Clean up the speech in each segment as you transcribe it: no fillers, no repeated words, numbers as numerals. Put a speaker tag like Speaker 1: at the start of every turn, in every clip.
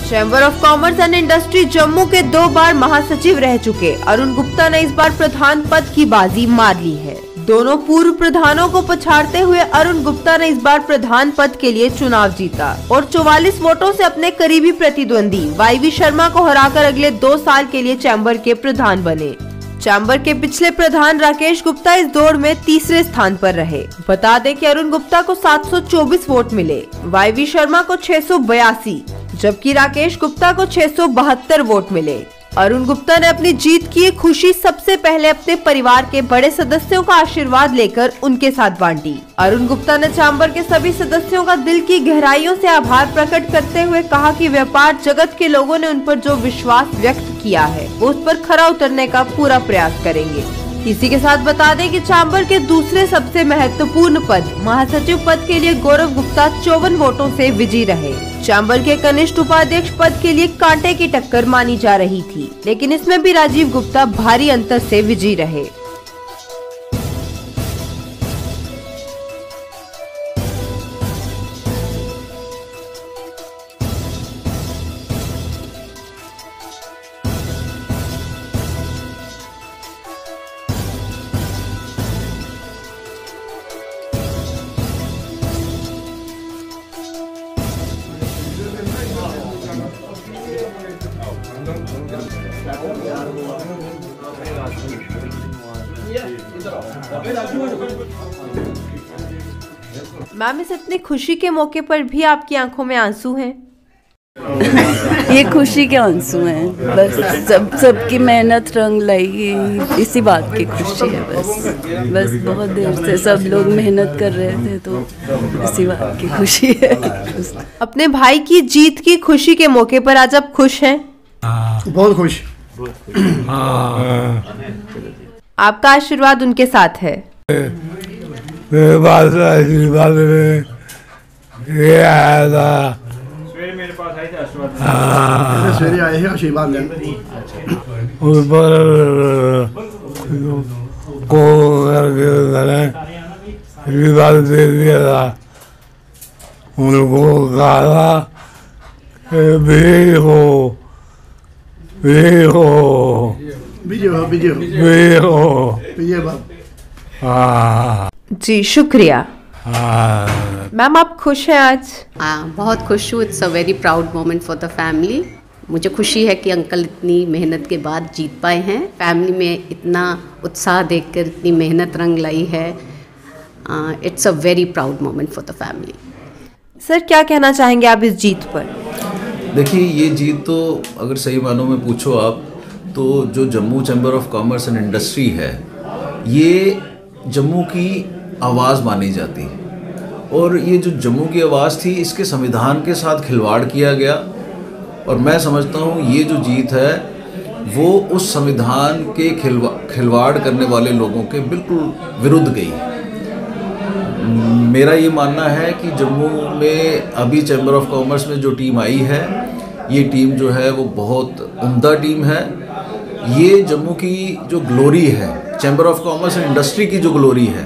Speaker 1: Chamber of commerce and industry Jammu के 2 बार महासचिव रह चुके अरुण गुप्ता ने इस बार प्रधान पद की बाजी मार ली है। दोनों पूर्व प्रधानों को पछाड़ते हुए अरुण गुप्ता ने इस बार प्रधान पद के लिए चुनाव जीता और 44 वोटों से अपने करीबी प्रतिद्वंदी YV शर्मा को हराकर अगले 2 साल के लिए चैम्बर के प्रधान बने। चैम्बर के पिछले प्रधान राकेश गुप्ता इस दौड़ में तीसरे स्थान पर रहे। बता दें कि अरुण गुप्ता को 724 वोट मिले, YV शर्मा को 682, जबकि राकेश गुप्ता को 672 वोट मिले। अरुण गुप्ता ने अपनी जीत की खुशी सबसे पहले अपने परिवार के बड़े सदस्यों का आशीर्वाद लेकर उनके साथ बांटी। अरुण गुप्ता ने चैम्बर के सभी सदस्यों का दिल की गहराइयों से आभार प्रकट करते हुए कहा कि व्यापार जगत के लोगों ने उन पर जो विश्वास व्यक्त किया है वो उस पर खरा उतरने का पूरा प्रयास करेंगे। इसी के साथ बता दें कि चैम्बर के दूसरे सबसे महत्वपूर्ण पद महासचिव पद के लिए गौरव गुप्ता 54 वोटों से विजयी रहे। चैम्बर के कनिष्ठ उपाध्यक्ष पद के लिए कांटे की टक्कर मानी जा रही थी, लेकिन इसमें भी राजीव गुप्ता भारी अंतर से विजयी रहे। मैम, इस इतनी खुशी के मौके पर भी आपकी आंखों में आंसू हैं।
Speaker 2: ये खुशी के आंसू हैं, बस सबकी मेहनत रंग लाई, इसी बात की खुशी है। बस बहुत देर से सब लोग मेहनत कर रहे थे, तो इसी बात की खुशी है।
Speaker 1: अपने भाई की जीत की खुशी के मौके पर आज आप खुश हैं?
Speaker 3: बहुत खुश।
Speaker 1: आपका आशीर्वाद उनके साथ है।
Speaker 4: मेरे पास आशीर्वाद में ये आया था,
Speaker 3: मेरे पास आए थे सवेरे आए हैं आशीर्वाद लेने।
Speaker 4: उस पर को करके मैंने आशीर्वाद दे दिया था। उनको कहा था विजय हो, विजय हो,
Speaker 3: विजय हो, विजय हो,
Speaker 4: विजय हो,
Speaker 3: विजय बाबू।
Speaker 4: हाँ
Speaker 1: जी, शुक्रिया।
Speaker 4: हाँ
Speaker 1: मैम, आप खुश हैं आज?
Speaker 5: बहुत खुश हूँ। It's a very proud moment for the family. मुझे खुशी है कि अंकल इतनी मेहनत के बाद जीत पाए हैं। फैमिली में इतना उत्साह देखकर इतनी मेहनत रंग लाई है। It's a very proud moment for the family.
Speaker 1: Sir, क्या कहना चाहेंगे आप इस जीत पर?
Speaker 6: देखिए, ये जीत तो अगर सही मानों में पूछो आप, तो जो Jammu chamber of commerce and industry है, ये जम्मू की आवाज़ मानी जाती है। और ये जो जम्मू की आवाज़ थी, इसके संविधान के साथ खिलवाड़ किया गया। और मैं समझता हूँ ये जो जीत है वो उस संविधान के खिलवाड़ करने वाले लोगों के बिल्कुल विरुद्ध गई। मेरा ये मानना है कि जम्मू में अभी चैम्बर ऑफ कॉमर्स में जो टीम आई है, ये टीम जो है वो बहुत उम्दा टीम है। ये जम्मू की जो ग्लोरी है, chamber of commerce and industry की जो ग्लोरी है,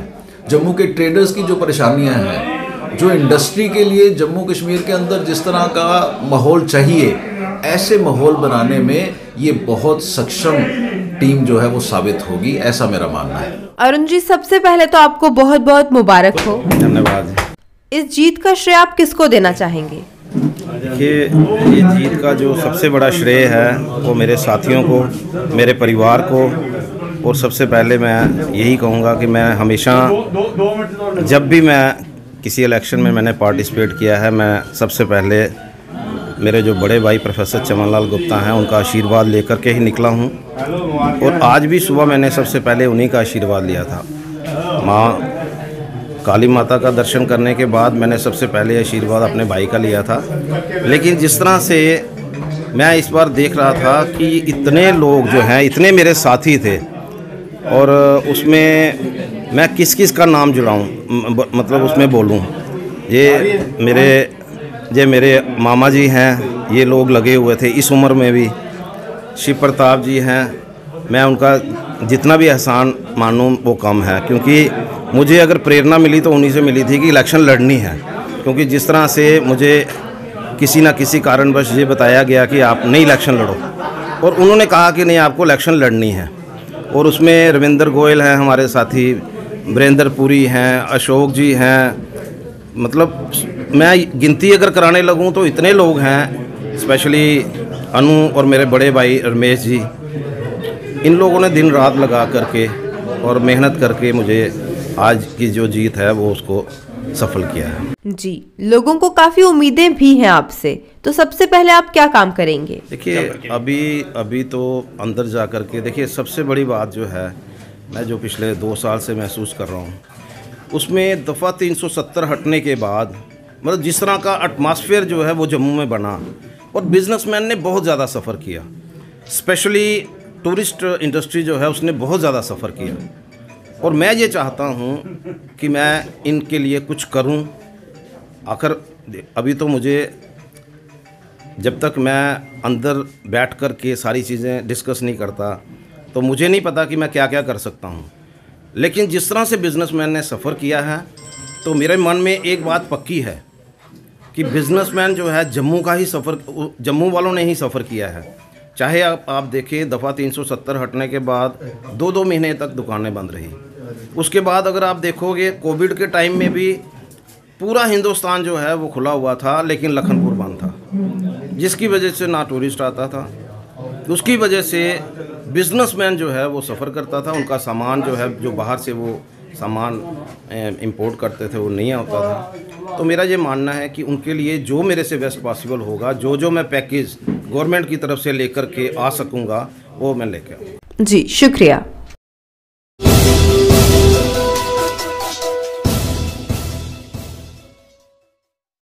Speaker 6: जम्मू के ट्रेडर्स की जो परेशानियां हैं, जो इंडस्ट्री के लिए जम्मू कश्मीर के अंदर जिस तरह का माहौल चाहिए, ऐसे माहौल बनाने में ये बहुत सक्षम टीम जो है वो साबित होगी, ऐसा मेरा मानना है।
Speaker 1: अरुण जी, सबसे पहले तो आपको बहुत बहुत मुबारक हो।
Speaker 7: धन्यवाद।
Speaker 1: इस जीत का श्रेय आप किसको देना चाहेंगे?
Speaker 7: देखिए, ये जीत का जो सबसे बड़ा श्रेय है वो मेरे साथियों को, मेरे परिवार को, और सबसे पहले मैं यही कहूँगा कि मैं हमेशा जब भी मैं किसी इलेक्शन में मैंने पार्टिसिपेट किया है, मैं सबसे पहले मेरे जो बड़े भाई प्रोफेसर चमन लाल गुप्ता हैं उनका आशीर्वाद लेकर के ही निकला हूँ। और आज भी सुबह मैंने सबसे पहले उन्हीं का आशीर्वाद लिया था। माँ काली माता का दर्शन करने के बाद मैंने सबसे पहले आशीर्वाद अपने भाई का लिया था। लेकिन जिस तरह से मैं इस बार देख रहा था कि इतने लोग जो हैं, इतने मेरे साथी थे, और उसमें मैं किस किस का नाम जुड़ाऊँ, मतलब उसमें बोलूँ। ये मेरे मामा जी हैं, ये लोग लगे हुए थे इस उम्र में भी। शिव प्रताप जी हैं, मैं उनका जितना भी एहसान मानूँ वो कम है, क्योंकि मुझे अगर प्रेरणा मिली तो उन्हीं से मिली थी कि इलेक्शन लड़नी है। क्योंकि जिस तरह से मुझे किसी ना किसी कारणवश ये बताया गया कि आप नहीं इलेक्शन लड़ो, और उन्होंने कहा कि नहीं आपको इलेक्शन लड़नी है। और उसमें रविंदर गोयल हैं हमारे साथी, वीरेंद्र पुरी हैं, अशोक जी हैं, मतलब मैं गिनती अगर कराने लगूं तो इतने लोग हैं, स्पेशली अनु और मेरे बड़े भाई रमेश जी, इन लोगों ने दिन रात लगा करके और मेहनत करके मुझे आज की जो जीत है वो उसको सफल किया है।
Speaker 1: जी, लोगों को काफी उम्मीदें भी हैं आपसे, तो सबसे पहले आप क्या काम करेंगे?
Speaker 7: देखिए अभी तो अंदर जा कर के देखिए, सबसे बड़ी बात जो है मैं जो पिछले 2 साल से महसूस कर रहा हूँ, उसमें दफ़ा 370 हटने के बाद मतलब जिस तरह का एटमॉस्फेयर जो है वो जम्मू में बना, और बिजनेसमैन ने बहुत ज़्यादा सफ़र किया, स्पेशली टूरिस्ट इंडस्ट्री जो है उसने बहुत ज़्यादा सफ़र किया, और मैं ये चाहता हूँ कि मैं इनके लिए कुछ करूँ। आखिर अभी तो मुझे, जब तक मैं अंदर बैठ कर के सारी चीज़ें डिस्कस नहीं करता तो मुझे नहीं पता कि मैं क्या क्या कर सकता हूँ, लेकिन जिस तरह से बिजनेसमैन ने सफ़र किया है तो मेरे मन में एक बात पक्की है कि बिजनेसमैन जो है जम्मू का ही सफ़र, जम्मू वालों ने ही सफ़र किया है। चाहे आप देखें दफ़ा 370 हटने के बाद 2-2 महीने तक दुकानें बंद रही, उसके बाद अगर आप देखोगे कोविड के टाइम में भी पूरा हिंदुस्तान जो है वो खुला हुआ था, लेकिन लखनपुर बंद था, जिसकी वजह से ना टूरिस्ट आता था, उसकी वजह से बिजनेसमैन जो है वो सफ़र करता था, उनका सामान जो है जो बाहर से वो सामान इंपोर्ट करते थे वो नहीं आता था। तो मेरा ये मानना है कि उनके लिए जो मेरे से बेस्ट पॉसिबल होगा, जो मैं पैकेज गवर्नमेंट की तरफ से लेकर के आ सकूँगा वो मैं लेकर आऊँगा।
Speaker 1: जी, शुक्रिया।